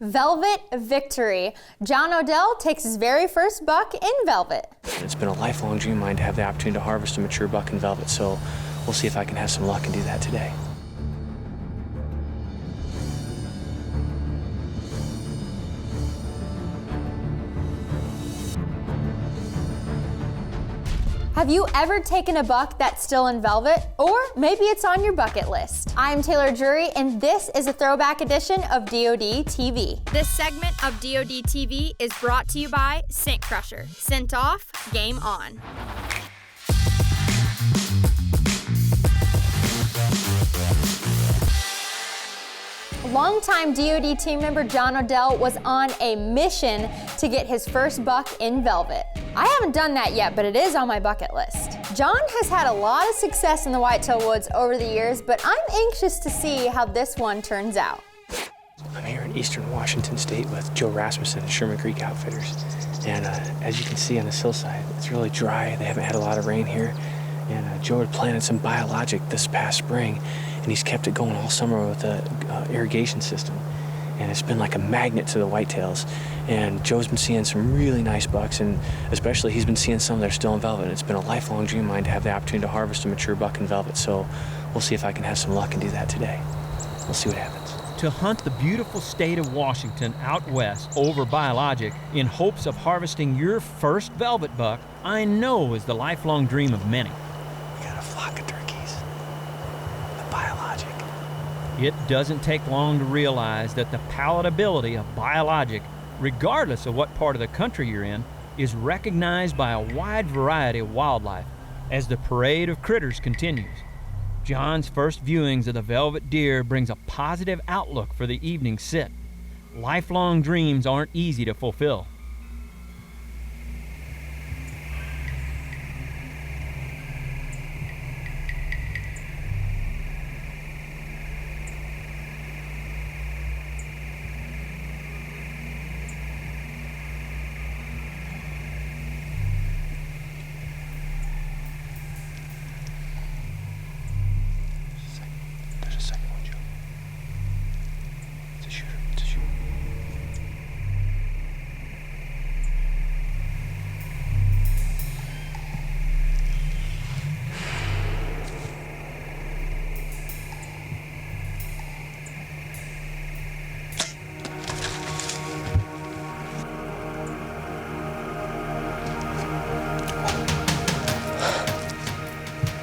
Velvet victory. John Odell takes his very first buck in velvet. It's been a lifelong dream of mine to have the opportunity to harvest a mature buck in velvet, so we'll see if I can have some luck and do that today. Have you ever taken a buck that's still in velvet? Or maybe it's on your bucket list. I'm Taylor Drury, and this is a throwback edition of DoD TV. This segment of DoD TV is brought to you by Scent Crusher. Scent off, game on. Longtime DoD team member John Odell was on a mission to get his first buck in velvet. I haven't done that yet, but it is on my bucket list. John has had a lot of success in the whitetail woods over the years, but I'm anxious to see how this one turns out. I'm here in eastern Washington State with Joe Rasmussen at Sherman Creek Outfitters. And as you can see on this hillside, it's really dry. They haven't had a lot of rain here. And Joe had planted some biologic this past spring, and he's kept it going all summer with an irrigation system. And it's been like a magnet to the whitetails. And Joe's been seeing some really nice bucks, and especially he's been seeing some that are still in velvet. It's been a lifelong dream of mine to have the opportunity to harvest a mature buck in velvet, so we'll see if I can have some luck and do that today. We'll see what happens. To hunt the beautiful state of Washington out west over biologic in hopes of harvesting your first velvet buck, I know is the lifelong dream of many. We got a flock of turkeys. The biologic. It doesn't take long to realize that the palatability of biologic, regardless of what part of the country you're in, is recognized by a wide variety of wildlife as the parade of critters continues. John's first viewings of the velvet deer brings a positive outlook for the evening sit. Lifelong dreams aren't easy to fulfill. There's a second one, Joe. It's a shooter. It's a shooter.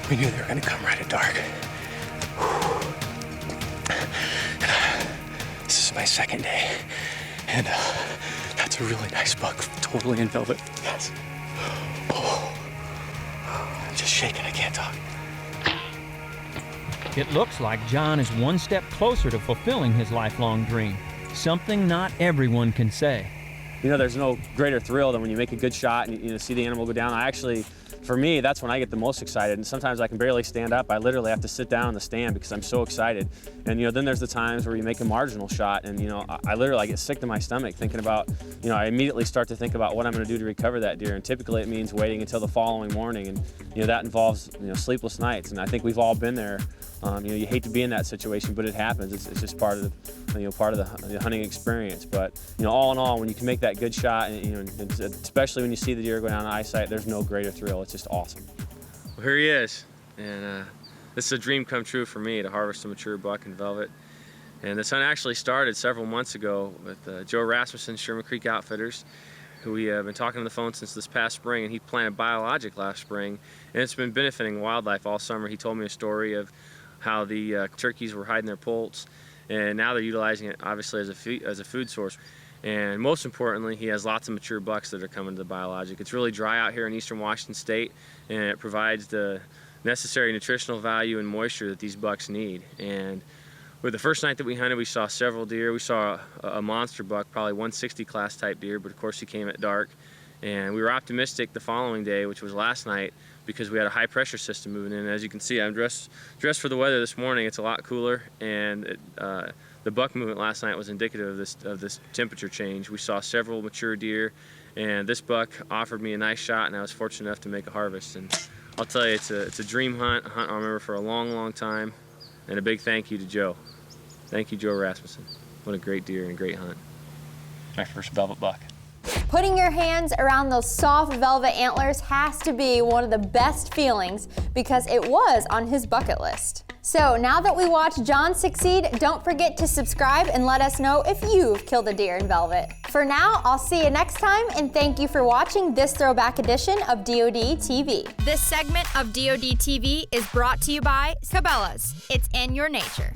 We knew they were going to come right at dark. This is my second day, and that's a really nice buck, totally in velvet. Yes. Oh, I'm just shaking, I can't talk. It looks like John is one step closer to fulfilling his lifelong dream, something not everyone can say. You know, there's no greater thrill than when you make a good shot and see the animal go down. For me, that's when I get the most excited, and sometimes I can barely stand up. I literally have to sit down in the stand because I'm so excited. And then there's the times where you make a marginal shot, and I literally get sick to my stomach thinking about, I immediately start to think about what I'm going to do to recover that deer. And typically it means waiting until the following morning, and that involves sleepless nights. And I think we've all been there. You hate to be in that situation, but it happens. It's just part of the hunting experience. But all in all, when you can make that good shot, and especially when you see the deer go down the eyesight, there's no greater thrill. It's just awesome. Well, here he is, and this is a dream come true for me to harvest a mature buck in velvet. And this hunt actually started several months ago with Joe Rasmussen, Sherman Creek Outfitters, who we have been talking on the phone since this past spring, and he planted biologic last spring, and it's been benefiting wildlife all summer. He told me a story of how the turkeys were hiding their poults, and now they're utilizing it obviously as a food source. And most importantly, he has lots of mature bucks that are coming to the biologic. It's really dry out here in eastern Washington State, and it provides the necessary nutritional value and moisture that these bucks need. And with the first night that we hunted, we saw several deer. We saw a monster buck, probably 160 class type deer, but of course he came at dark. And we were optimistic the following day, which was last night, because we had a high pressure system moving in. As you can see, I'm dressed for the weather this morning. It's a lot cooler, and the buck movement last night was indicative of this temperature change. We saw several mature deer, and this buck offered me a nice shot, and I was fortunate enough to make a harvest. And I'll tell you, it's a dream hunt, a hunt I'll remember for a long, long time. And a big thank you to Joe. Thank you, Joe Rasmussen. What a great deer and a great hunt. my first velvet buck. Putting your hands around those soft velvet antlers has to be one of the best feelings because it was on his bucket list. So now that we watched John succeed, don't forget to subscribe and let us know if you've killed a deer in velvet. For now, I'll see you next time, and thank you for watching this throwback edition of DoD TV. This segment of DoD TV is brought to you by Cabela's. It's in your nature.